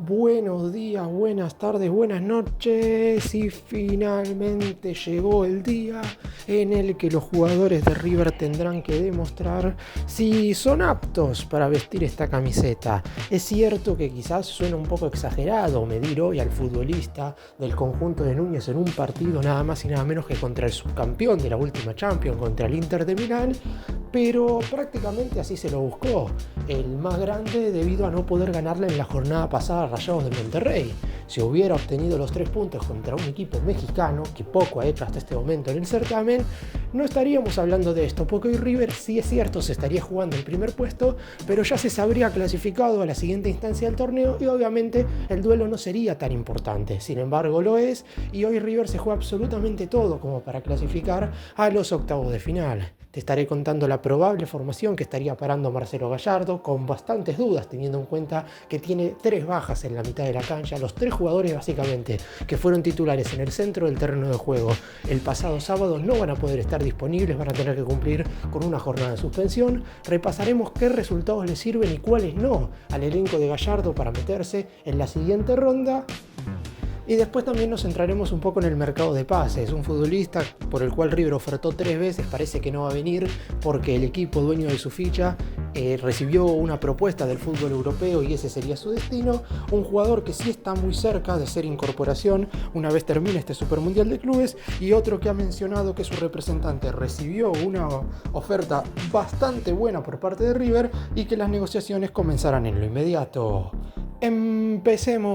Buenos días, buenas tardes, buenas noches y finalmente llegó el día en el que los jugadores de River tendrán que demostrar si son aptos para vestir esta camiseta. Es cierto que quizás suena un poco exagerado medir hoy al futbolista del conjunto de Núñez en un partido nada más y nada menos que contra el subcampeón de la última Champions, contra el Inter de Milán, pero prácticamente así se lo buscó, el más grande debido a no poder ganarle en la jornada pasada a Rayados de Monterrey. Si hubiera obtenido los 3 puntos contra un equipo mexicano, que poco ha hecho hasta este momento en el certamen, no estaríamos hablando de esto, porque hoy River sí es cierto se estaría jugando el primer puesto, pero ya se sabría clasificado a la siguiente instancia del torneo y obviamente el duelo no sería tan importante. Sin embargo lo es, y hoy River se juega absolutamente todo como para clasificar a los octavos de final. Te estaré contando la probable formación que estaría parando Marcelo Gallardo, con bastantes dudas teniendo en cuenta que tiene 3 bajas en la mitad de la cancha, los 3 jugadores básicamente que fueron titulares en el centro del terreno de juego el pasado sábado no van a poder estar disponibles, van a tener que cumplir con una jornada de suspensión. Repasaremos qué resultados le sirven y cuáles no al elenco de Gallardo para meterse en la siguiente ronda. Y después también nos centraremos un poco en el mercado de pases. Un futbolista por el cual River ofertó 3 veces parece que no va a venir porque el equipo dueño de su ficha recibió una propuesta del fútbol europeo y ese sería su destino. Un jugador que sí está muy cerca de ser incorporación una vez termine este Supermundial de Clubes, y otro que ha mencionado que su representante recibió una oferta bastante buena por parte de River y que las negociaciones comenzarán en lo inmediato. ¡Empecemos!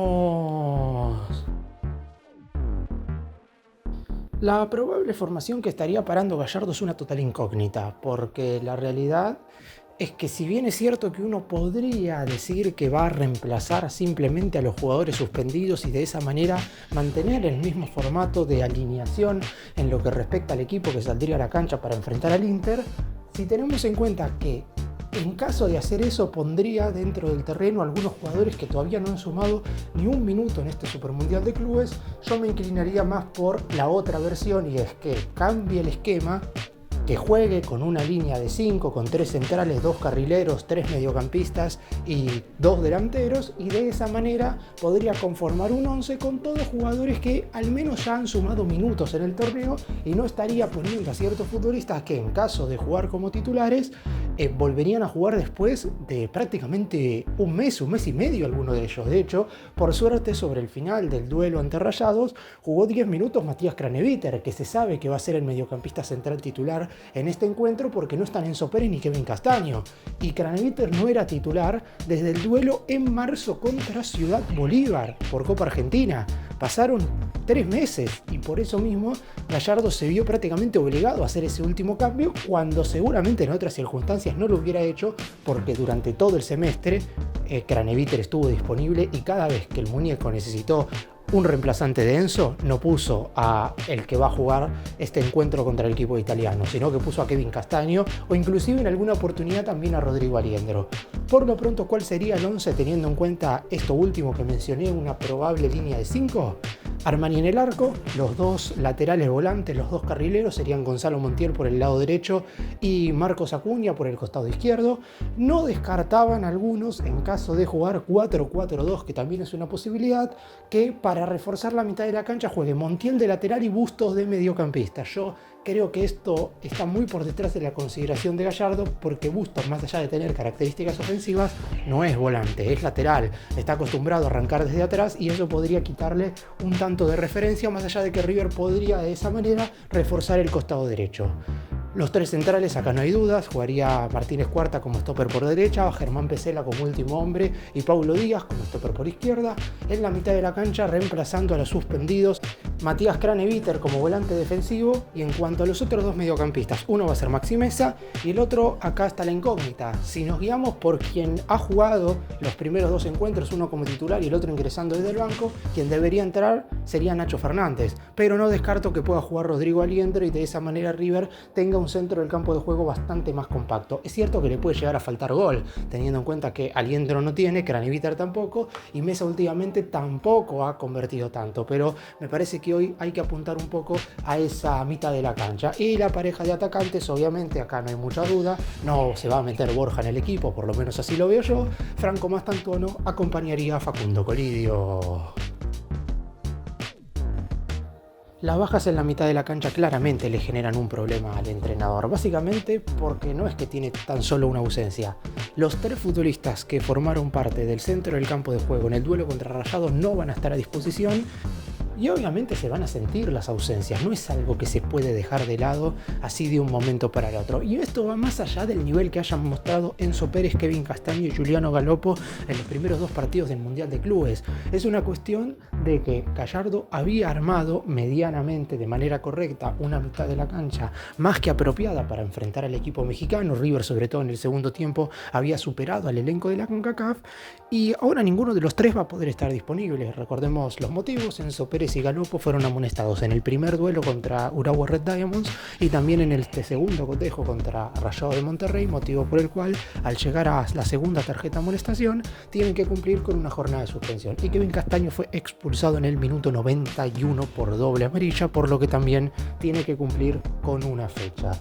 La probable formación que estaría parando Gallardo es una total incógnita, porque la realidad es que si bien es cierto que uno podría decir que va a reemplazar simplemente a los jugadores suspendidos y de esa manera mantener el mismo formato de alineación en lo que respecta al equipo que saldría a la cancha para enfrentar al Inter, si tenemos en cuenta que en caso de hacer eso pondría dentro del terreno algunos jugadores que todavía no han sumado ni un minuto en este Supermundial de Clubes, yo me inclinaría más por la otra versión, y es que cambie el esquema, que juegue con una línea de 5, con 3 centrales, 2 carrileros, 3 mediocampistas y 2 delanteros, y de esa manera podría conformar un 11 con todos jugadores que al menos ya han sumado minutos en el torneo, y no estaría poniendo a ciertos futbolistas que en caso de jugar como titulares volverían a jugar después de prácticamente un mes y medio alguno de ellos. De hecho, por suerte, sobre el final del duelo ante Rayados, jugó 10 minutos Matías Craneviter, que se sabe que va a ser el mediocampista central titular en este encuentro porque no están Enzo Pérez ni Kevin Castaño. Y Craneviter no era titular desde el duelo en marzo contra Ciudad Bolívar por Copa Argentina. Pasaron 3 meses y por eso mismo Gallardo se vio prácticamente obligado a hacer ese último cambio, cuando seguramente en otras circunstancias no lo hubiera hecho, porque durante todo el semestre Craneviter estuvo disponible y cada vez que el muñeco necesitó un reemplazante de Enzo, no puso a el que va a jugar este encuentro contra el equipo italiano, sino que puso a Kevin Castaño o inclusive en alguna oportunidad también a Rodrigo Aliendro. Por lo pronto, ¿cuál sería el 11 teniendo en cuenta esto último que mencioné, una probable línea de 5? Armani en el arco, los 2 laterales volantes, los 2 carrileros serían Gonzalo Montiel por el lado derecho y Marcos Acuña por el costado izquierdo. No descartaban algunos, en caso de jugar 4-4-2, que también es una posibilidad, que para reforzar la mitad de la cancha juegue Montiel de lateral y Bustos de mediocampista. Yo creo que esto está muy por detrás de la consideración de Gallardo, porque Bustos, más allá de tener características ofensivas, no es volante, es lateral. Está acostumbrado a arrancar desde atrás y eso podría quitarle un tanto de referencia, más allá de que River podría de esa manera reforzar el costado derecho. Los 3 centrales, acá no hay dudas, jugaría Martínez Cuarta como stopper por derecha, Germán Pesela como último hombre y Paulo Díaz como stopper por izquierda. En la mitad de la cancha, reemplazando a los suspendidos, Matías Craneviter como volante defensivo. Y en cuanto a los otros 2 mediocampistas, uno va a ser Maxi Meza y el otro, acá está la incógnita. Si nos guiamos por quien ha jugado los primeros 2 encuentros, uno como titular y el otro ingresando desde el banco, quien debería entrar sería Nacho Fernández, pero no descarto que pueda jugar Rodrigo Aliendro y de esa manera River tenga un centro del campo de juego bastante más compacto. Es cierto que le puede llegar a faltar gol, teniendo en cuenta que Aliendro no tiene, Craneviter tampoco, y Meza últimamente tampoco ha convertido tanto, pero me parece que hoy hay que apuntar un poco a esa mitad de la cancha. Y la pareja de atacantes, obviamente, acá no hay mucha duda, no se va a meter Borja en el equipo, por lo menos así lo veo yo. Franco Mastantuono acompañaría a Facundo Colidio. Las bajas en la mitad de la cancha claramente le generan un problema al entrenador, básicamente porque no es que tiene tan solo una ausencia. Los 3 futbolistas que formaron parte del centro del campo de juego en el duelo contra Rayados no van a estar a disposición. Y obviamente se van a sentir las ausencias, no es algo que se puede dejar de lado así de un momento para el otro. Y esto va más allá del nivel que hayan mostrado Enzo Pérez, Kevin Castaño y Giuliano Galopo en los primeros 2 partidos del Mundial de Clubes. Es una cuestión de que Gallardo había armado medianamente, de manera correcta, una mitad de la cancha más que apropiada para enfrentar al equipo mexicano. River, sobre todo en el segundo tiempo, había superado al elenco de la CONCACAF y ahora ninguno de los 3 va a poder estar disponible. Recordemos los motivos: Enzo Pérez y Galopo fueron amonestados en el primer duelo contra Urawa Red Diamonds y también en el segundo cotejo contra Rayados de Monterrey, motivo por el cual al llegar a la segunda tarjeta amonestación tienen que cumplir con una jornada de suspensión. Y Kevin Castaño fue expulsado en el minuto 91 por doble amarilla, por lo que también tiene que cumplir con una fecha.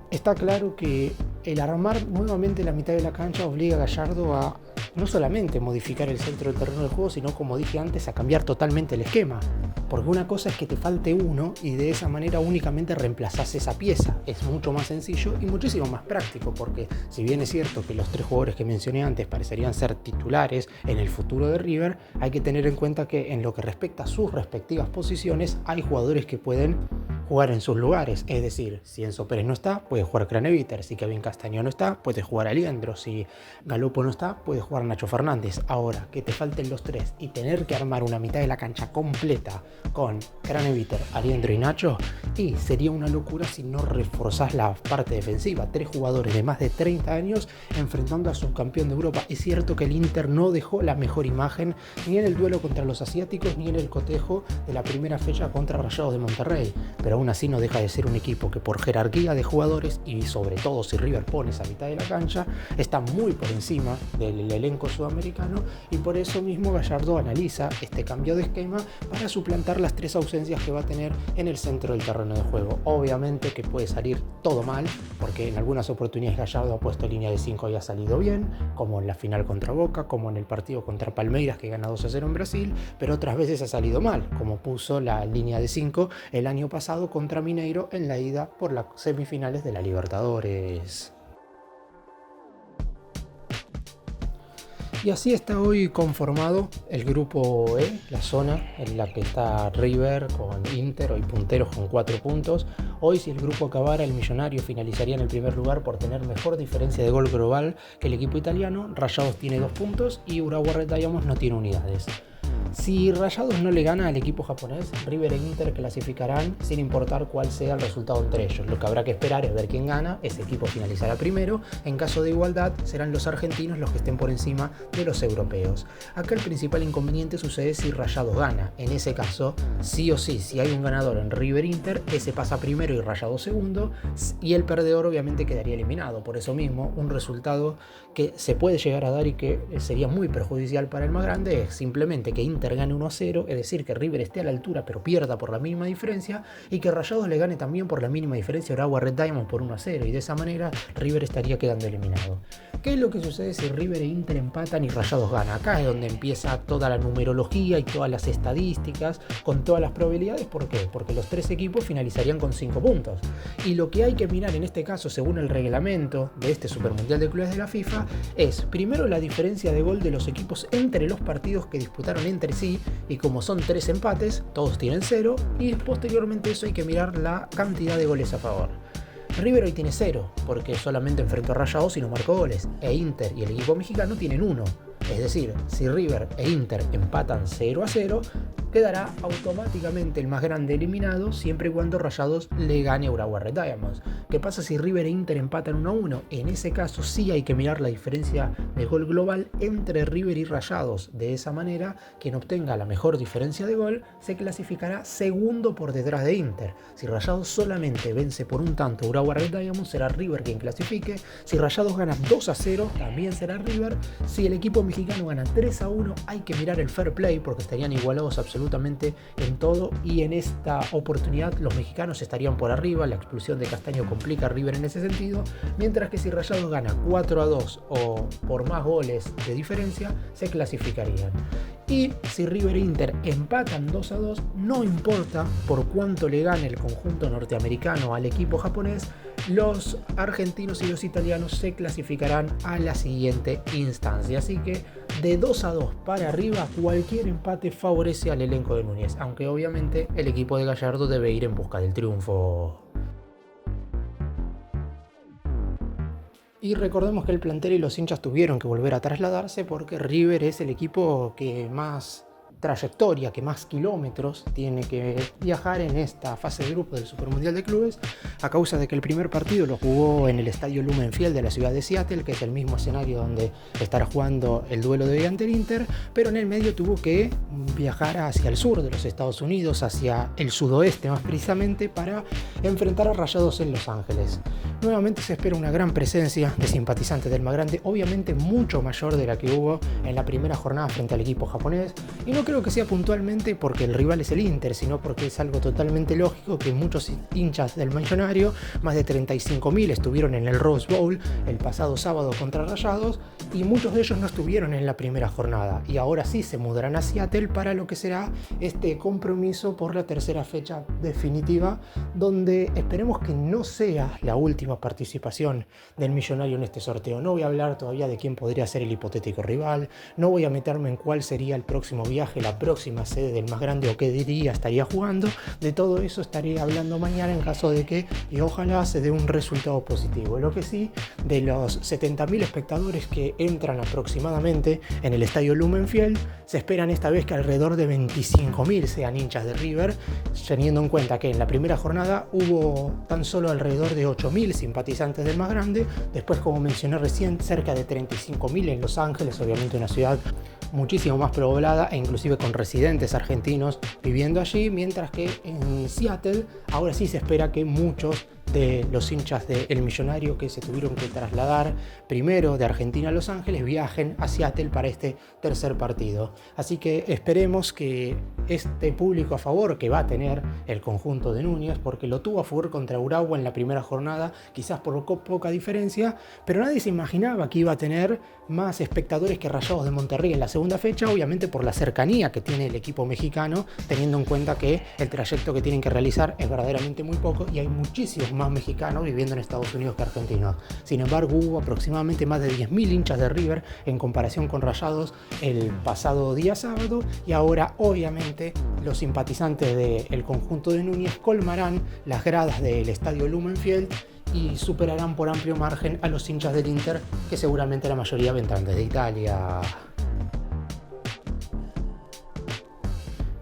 Está claro que el armar nuevamente la mitad de la cancha obliga a Gallardo a no solamente modificar el centro del terreno del juego, sino, como dije antes, a cambiar totalmente el esquema. Porque una cosa es que te falte uno y de esa manera únicamente reemplazás esa pieza. Es mucho más sencillo y muchísimo más práctico, porque si bien es cierto que los 3 jugadores que mencioné antes parecerían ser titulares en el futuro de River, hay que tener en cuenta que en lo que respecta a sus respectivas posiciones hay jugadores que pueden jugar en sus lugares. Es decir, si Enzo Pérez no está, puede jugar Craneviter. Si Kevin Castaño no está, puede jugar Aliendro. Si Galopo no está, puede jugar Nacho Fernández. Ahora, que te falten los 3 y tener que armar una mitad de la cancha completa con Craneviter, Aliendro y Nacho, y sería una locura si no reforzás la parte defensiva. 3 jugadores de más de 30 años enfrentando a subcampeón de Europa. Es cierto que el Inter no dejó la mejor imagen ni en el duelo contra los asiáticos ni en el cotejo de la primera fecha contra Rayados de Monterrey, pero aún así no deja de ser un equipo que, por jerarquía de jugadores y sobre todo si River pone esa mitad de la cancha, está muy por encima del elenco sudamericano, y por eso mismo Gallardo analiza este cambio de esquema para suplantar las 3 ausencias que va a tener en el centro del terreno de juego. Obviamente que puede salir todo mal, porque en algunas oportunidades Gallardo ha puesto línea de 5 y ha salido bien, como en la final contra Boca, como en el partido contra Palmeiras que gana 2-0 en Brasil, pero otras veces ha salido mal, como puso la línea de 5 el año pasado contra Mineiro en la ida por las semifinales de la Libertadores. Y así está hoy conformado el grupo E, la zona en la que está River con Inter, hoy punteros con 4 puntos. Hoy, si el grupo acabara, el Millonario finalizaría en el primer lugar por tener mejor diferencia de gol global que el equipo italiano. Rayados tiene 2 puntos y Urawa Red Diamonds no tiene unidades. Si Rayados no le gana al equipo japonés, River e Inter clasificarán sin importar cuál sea el resultado entre ellos. Lo que habrá que esperar es ver quién gana, ese equipo finalizará primero. En caso de igualdad, serán los argentinos los que estén por encima de los europeos. Acá el principal inconveniente sucede si Rayados gana. En ese caso, sí o sí, si hay un ganador en River Inter, ese pasa primero y Rayados segundo, y el perdedor obviamente quedaría eliminado. Por eso mismo, un resultado que se puede llegar a dar y que sería muy perjudicial para el más grande es simplemente que Inter gane 1-0, es decir, que River esté a la altura pero pierda por la mínima diferencia, y que Rayados le gane también por la mínima diferencia a Urawa Red Diamonds por 1-0, y de esa manera River estaría quedando eliminado. ¿Qué es lo que sucede si River e Inter empatan y Rayados gana? Acá es donde empieza toda la numerología y todas las estadísticas con todas las probabilidades. ¿Por qué? Porque los 3 equipos finalizarían con 5 puntos. Y lo que hay que mirar en este caso, según el reglamento de este Supermundial de Clubes de la FIFA, es primero la diferencia de gol de los equipos entre los partidos que disputaron entre sí, y como son 3 empates, todos tienen 0, y posteriormente eso hay que mirar la cantidad de goles a favor. River hoy tiene 0, porque solamente enfrentó a Rayados y no marcó goles, e Inter y el equipo mexicano tienen 1. Es decir, si River e Inter empatan 0-0, quedará automáticamente el más grande eliminado siempre y cuando Rayados le gane a Urawa Red Diamonds. ¿Qué pasa si River e Inter empatan 1-1? En ese caso sí hay que mirar la diferencia de gol global entre River y Rayados. De esa manera, quien obtenga la mejor diferencia de gol se clasificará segundo por detrás de Inter. Si Rayados solamente vence por un tanto Urawa Red Diamonds, será River quien clasifique. Si Rayados gana 2-0, también será River. Si el equipo mexicano gana 3-1, hay que mirar el fair play porque estarían igualados absolutamente en todo, y en esta oportunidad los mexicanos estarían por arriba. La expulsión de Castaño complica a River en ese sentido, mientras que si Rayados gana 4-2 o por más goles de diferencia, se clasificarían. Y si River e Inter empatan 2-2, no importa por cuánto le gane el conjunto norteamericano al equipo japonés, los argentinos y los italianos se clasificarán a la siguiente instancia. Así que de 2-2 para arriba, cualquier empate favorece al elenco de Núñez, aunque obviamente el equipo de Gallardo debe ir en busca del triunfo. Y recordemos que el plantel y los hinchas tuvieron que volver a trasladarse porque River es el equipo que más trayectoria, que más kilómetros tiene que viajar en esta fase de grupo del Supermundial de Clubes, a causa de que el primer partido lo jugó en el estadio Lumen Field de la ciudad de Seattle, que es el mismo escenario donde estará jugando el duelo de ante el Inter, pero en el medio tuvo que viajar hacia el sur de los Estados Unidos, hacia el sudoeste más precisamente, para enfrentar a Rayados en Los Ángeles. Nuevamente se espera una gran presencia de simpatizantes del Magrande, obviamente mucho mayor de la que hubo en la primera jornada frente al equipo japonés, y no creo que sea puntualmente porque el rival es el Inter, sino porque es algo totalmente lógico que muchos hinchas del Millonario, más de 35.000, estuvieron en el Rose Bowl el pasado sábado contra Rayados, y muchos de ellos no estuvieron en la primera jornada, y ahora sí se mudarán a Seattle para lo que será este compromiso por la tercera fecha definitiva, donde esperemos que no sea la última participación del Millonario en este sorteo. No voy a hablar todavía de quién podría ser el hipotético rival, no voy a meterme en cuál sería el próximo viaje, la próxima sede del más grande o qué día estaría jugando. De todo eso estaré hablando mañana en caso de que, y ojalá, se dé un resultado positivo. Lo que sí, de los 70.000 espectadores que entran aproximadamente en el estadio Lumen Field, se esperan esta vez que alrededor de 25.000 sean hinchas de River, teniendo en cuenta que en la primera jornada hubo tan solo alrededor de 8.000 simpatizantes del más grande. Después, como mencioné recién, cerca de 35.000 en Los Ángeles, obviamente una ciudad muchísimo más poblada e inclusive con residentes argentinos viviendo allí, mientras que en Seattle ahora sí se espera que muchos de los hinchas del Millonario que se tuvieron que trasladar primero de Argentina a Los Ángeles viajen a Seattle para este tercer partido. Así que esperemos que este público a favor que va a tener el conjunto de Núñez, porque lo tuvo a favor contra Urawa en la primera jornada, quizás por poca diferencia, pero nadie se imaginaba que iba a tener más espectadores que Rayados de Monterrey en la segunda fecha, obviamente por la cercanía que tiene el equipo mexicano, teniendo en cuenta que el trayecto que tienen que realizar es verdaderamente muy poco y hay muchísimos más mexicanos viviendo en Estados Unidos que argentinos. Sin embargo, hubo aproximadamente más de 10.000 hinchas de River en comparación con Rayados el pasado día sábado, y ahora obviamente los simpatizantes del conjunto de Núñez colmarán las gradas del estadio Lumen Field y superarán por amplio margen a los hinchas del Inter, que seguramente la mayoría vendrán desde Italia.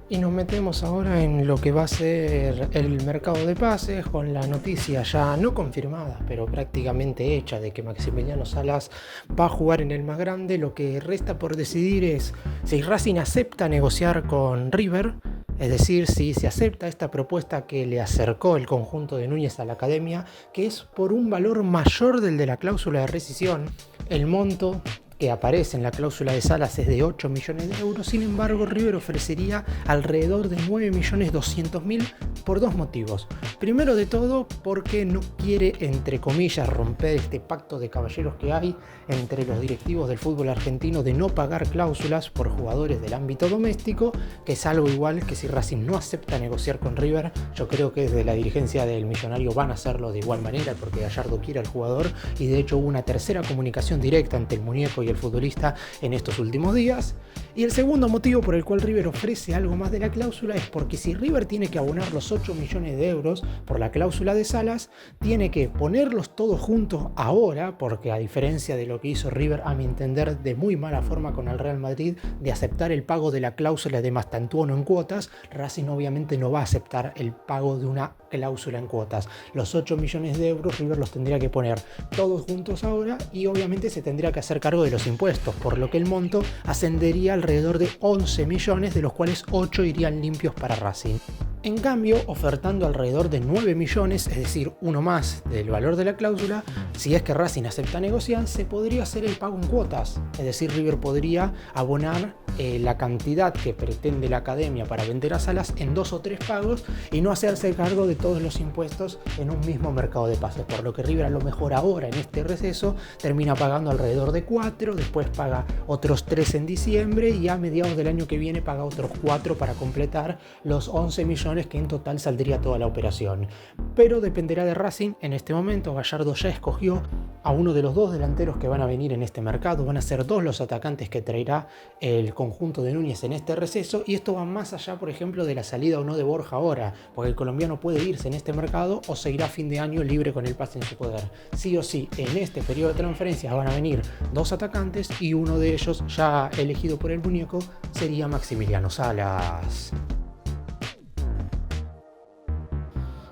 Y nos metemos ahora en lo que va a ser el mercado de pases, con la noticia ya no confirmada, pero prácticamente hecha, de que Maximiliano Salas va a jugar en el más grande. Lo que resta por decidir es si Racing acepta negociar con River, es decir, si se acepta esta propuesta que le acercó el conjunto de Núñez a la academia, que es por un valor mayor del de la cláusula de rescisión. El monto que aparece en la cláusula de Salas es de 8 millones de euros, sin embargo River ofrecería alrededor de 9.200.000 por dos motivos. Primero de todo, porque no quiere, entre comillas, romper este pacto de caballeros que hay entre los directivos del fútbol argentino de no pagar cláusulas por jugadores del ámbito doméstico, que es algo igual que si Racing no acepta negociar con River. Yo creo que desde la dirigencia del Millonario van a hacerlo de igual manera, porque Gallardo quiere al jugador, y de hecho hubo una tercera comunicación directa entre el muñeco y el futbolista en estos últimos días. Y el segundo motivo por el cual River ofrece algo más de la cláusula es porque si River tiene que abonar los 8 millones de euros por la cláusula de Salas, tiene que ponerlos todos juntos ahora, porque a diferencia de lo que hizo River, a mi entender, de muy mala forma con el Real Madrid, de aceptar el pago de la cláusula de Mastantuono en cuotas, Racing obviamente no va a aceptar el pago de una cláusula en cuotas. Los 8 millones de euros River los tendría que poner todos juntos ahora y obviamente se tendría que hacer cargo de los impuestos, por lo que el monto ascendería alrededor de 11 millones, de los cuales 8 irían limpios para Racing. En cambio, ofertando alrededor de 9 millones, es decir, uno más del valor de la cláusula, si es que Racing acepta negociar, se podría hacer el pago en cuotas. Es decir, River podría abonar la cantidad que pretende la academia para vender a Salas en 2 o 3 pagos y no hacerse cargo de todos los impuestos en un mismo mercado de pases. Por lo que River a lo mejor ahora en este receso termina pagando alrededor de 4, después paga otros 3 en diciembre y a mediados del año que viene paga otros 4 para completar los 11 millones que en total saldría toda la operación. Pero dependerá de Racing. En este momento Gallardo ya escogió a uno de los 2 delanteros que van a venir en este mercado. Van a ser 2 los atacantes que traerá el conjunto de Núñez en este receso, y esto va más allá, por ejemplo, de la salida o no de Borja ahora, porque el colombiano puede irse en este mercado o se irá a fin de año libre con el pase en su poder. Sí o sí, en este periodo de transferencias van a venir 2 atacantes y uno de ellos, ya elegido por el muñeco, sería Maximiliano Salas.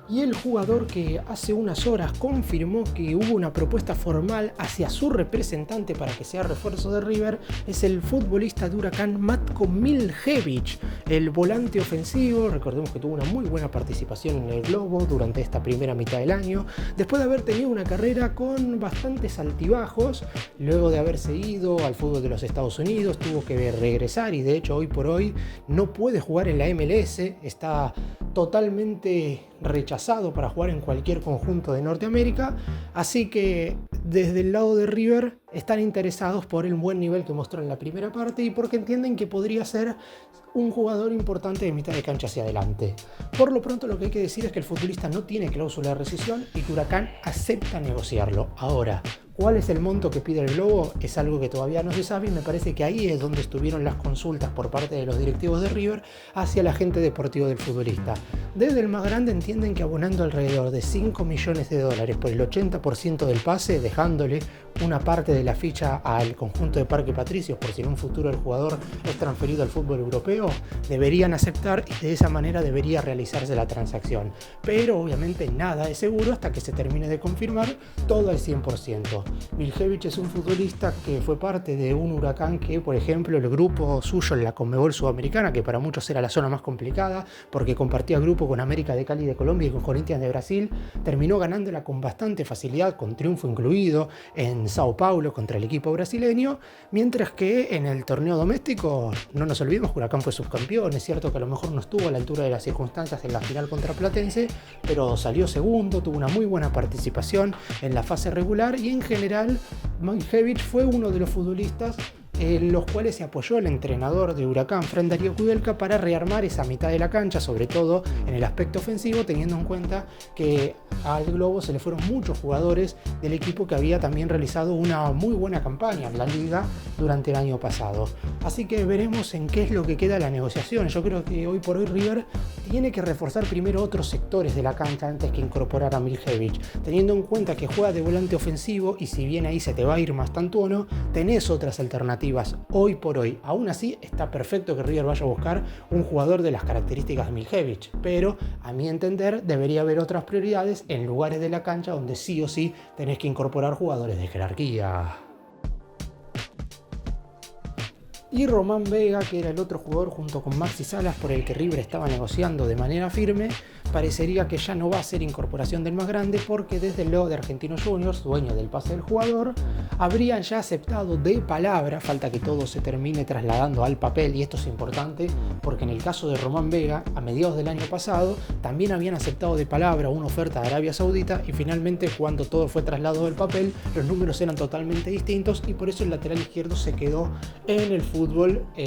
Y el jugador que hace unas horas confirmó que hubo una propuesta formal hacia su representante para que sea refuerzo de River es el futbolista de Huracán Matko Miljević, el volante ofensivo. Recordemos que tuvo una muy buena participación en el Globo durante esta primera mitad del año, después de haber tenido una carrera con bastantes altibajos. Luego de haberse ido al fútbol de los Estados Unidos, tuvo que regresar y de hecho hoy por hoy no puede jugar en la MLS, está totalmente rechazado para jugar en cualquier conjunto de Norteamérica, así que desde el lado de River están interesados por el buen nivel que mostró en la primera parte y porque entienden que podría ser un jugador importante de mitad de cancha hacia adelante. Por lo pronto lo que hay que decir es que el futbolista no tiene cláusula de rescisión y que Huracán acepta negociarlo. Ahora, ¿cuál es el monto que pide el Globo? Es algo que todavía no se sabe y me parece que ahí es donde estuvieron las consultas por parte de los directivos de River hacia el agente deportivo del futbolista. Desde el más grande entienden que abonando alrededor de 5 millones de dólares por el 80% del pase, dejándole una parte de la ficha al conjunto de Parque Patricios por si en un futuro el jugador es transferido al fútbol europeo, deberían aceptar y de esa manera debería realizarse la transacción. Pero obviamente nada es seguro hasta que se termine de confirmar todo al 100%. Miljević es un futbolista que fue parte de un Huracán que, por ejemplo, el grupo suyo en la Conmebol Sudamericana, que para muchos era la zona más complicada porque compartía grupo con América de Cali de Colombia y con Corinthians de Brasil, terminó ganándola con bastante facilidad, con triunfo incluido en Sao Paulo contra el equipo brasileño, mientras que en el torneo doméstico, no nos olvidemos que Huracán fue subcampeón. Es cierto que a lo mejor no estuvo a la altura de las circunstancias en la final contra Platense, pero salió segundo, tuvo una muy buena participación en la fase regular y en general Miljević fue uno de los futbolistas en los cuales se apoyó el entrenador de Huracán, Fran Darío Kudelka, para rearmar esa mitad de la cancha, sobre todo en el aspecto ofensivo, teniendo en cuenta que al Globo se le fueron muchos jugadores del equipo que había también realizado una muy buena campaña en la liga durante el año pasado. Así que veremos en qué es lo que queda la negociación. Yo creo que hoy por hoy River tiene que reforzar primero otros sectores de la cancha antes que incorporar a Miljević, teniendo en cuenta que juega de volante ofensivo y si bien ahí se te va a ir más Tantuono, tenés otras alternativas hoy por hoy. Aún así está perfecto que River vaya a buscar un jugador de las características de Miljević, pero a mi entender debería haber otras prioridades en lugares de la cancha donde sí o sí tenés que incorporar jugadores de jerarquía. Y Román Vega, que era el otro jugador junto con Maxi Salas por el que River estaba negociando de manera firme, parecería que ya no va a ser incorporación del más grande porque desde el lado de Argentinos Juniors, dueño del pase del jugador, habrían ya aceptado de palabra, falta que todo se termine trasladando al papel, y esto es importante porque en el caso de Román Vega, a mediados del año pasado, también habían aceptado de palabra una oferta de Arabia Saudita y finalmente cuando todo fue trasladado al papel, los números eran totalmente distintos y por eso el lateral izquierdo se quedó en el fútbol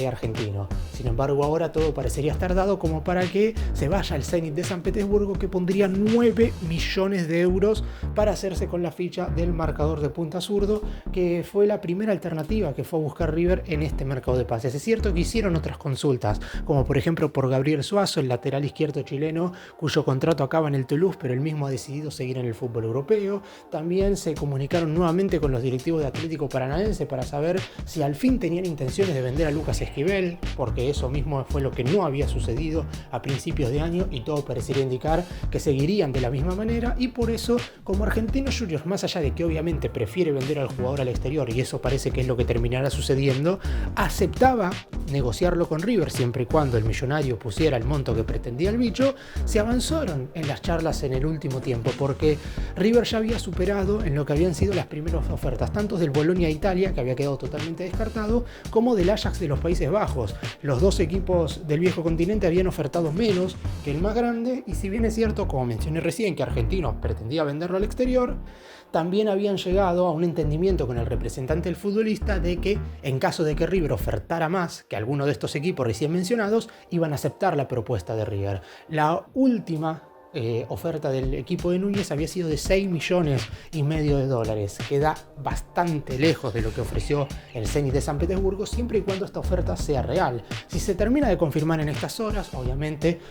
argentino. Sin embargo, ahora todo parecería estar dado como para que se vaya al Zenit de San Petersburgo, que pondría 9 millones de euros para hacerse con la ficha del marcador de punta zurdo, que fue la primera alternativa que fue a buscar River en este mercado de pases. Es cierto que hicieron otras consultas, como por ejemplo por Gabriel Suazo, el lateral izquierdo chileno, cuyo contrato acaba en el Toulouse, pero él mismo ha decidido seguir en el fútbol europeo. También se comunicaron nuevamente con los directivos de Atlético Paranaense para saber si al fin tenían intenciones de vender a Lucas Esquivel, porque eso mismo fue lo que no había sucedido a principios de año y todo parecería indicar que seguirían de la misma manera, y por eso, como Argentinos Juniors, más allá de que obviamente prefiere vender al jugador al exterior, y eso parece que es lo que terminará sucediendo, aceptaba negociarlo con River siempre y cuando el millonario pusiera el monto que pretendía el bicho. Se avanzaron en las charlas en el último tiempo, porque River ya había superado en lo que habían sido las primeras ofertas, tanto del Bolonia de Italia, que había quedado totalmente descartado, como del Ajax de los Países Bajos. Los dos equipos del viejo continente habían ofertado menos que el más grande, y si bien es cierto, como mencioné recién, que Argentinos pretendía venderlo al exterior, también habían llegado a un entendimiento con el representante del futbolista de que, en caso de que River ofertara más que alguno de estos equipos recién mencionados, iban a aceptar la propuesta de River. La última oferta del equipo de Núñez había sido de 6,5 millones de dólares. Queda bastante lejos de lo que ofreció el Zenit de San Petersburgo, siempre y cuando esta oferta sea real. Si se termina de confirmar en estas horas, obviamente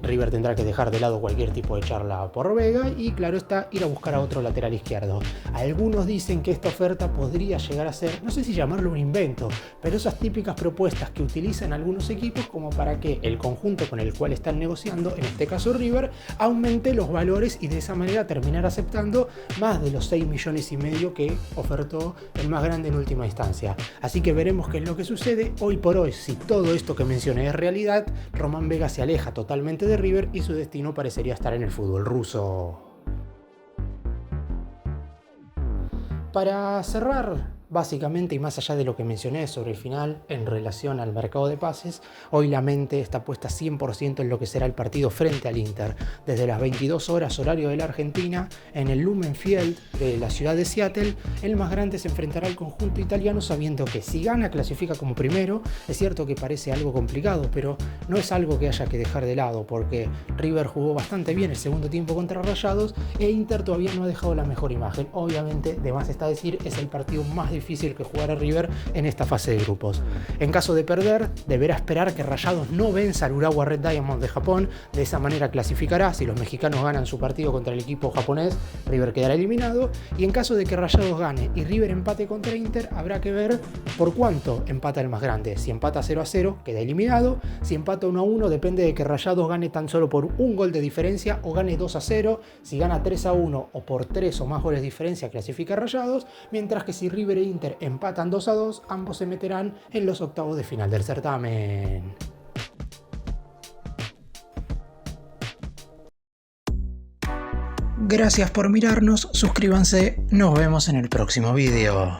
River tendrá que dejar de lado cualquier tipo de charla por Vega y, claro está, ir a buscar a otro lateral izquierdo. Algunos dicen que esta oferta podría llegar a ser, no sé si llamarlo un invento, pero esas típicas propuestas que utilizan algunos equipos como para que el conjunto con el cual están negociando, en este caso River, aumente los valores y de esa manera terminar aceptando más de los 6,5 millones que ofertó el más grande en última instancia. Así que veremos qué es lo que sucede. Hoy por hoy, si todo esto que mencioné es realidad, Román Vega se aleja totalmente de River y su destino parecería estar en el fútbol ruso. Para cerrar, básicamente, y más allá de lo que mencioné sobre el final en relación al mercado de pases, hoy la mente está puesta 100% en lo que será el partido frente al Inter. Desde las 22 horas horario de la Argentina, en el Lumen Field de la ciudad de Seattle, el más grande se enfrentará al conjunto italiano sabiendo que si gana clasifica como primero. Es cierto que parece algo complicado, pero no es algo que haya que dejar de lado, porque River jugó bastante bien el segundo tiempo contra Rayados e Inter todavía no ha dejado la mejor imagen. Obviamente, de más está decir, es el partido más difícil que jugará River en esta fase de grupos. En caso de perder, deberá esperar que Rayados no venza al Urawa Red Diamonds de Japón. De esa manera clasificará. Si los mexicanos ganan su partido contra el equipo japonés, River quedará eliminado. Y en caso de que Rayados gane y River empate contra Inter, habrá que ver por cuánto empata el más grande. Si empata 0-0, queda eliminado. Si empata 1-1, depende de que Rayados gane tan solo por un gol de diferencia o gane 2-0. Si gana 3-1 o por 3 o más goles de diferencia, clasifica Rayados. Mientras que si River e Inter empatan 2-2, ambos se meterán en los octavos de final del certamen. Gracias por mirarnos, suscríbanse, nos vemos en el próximo video.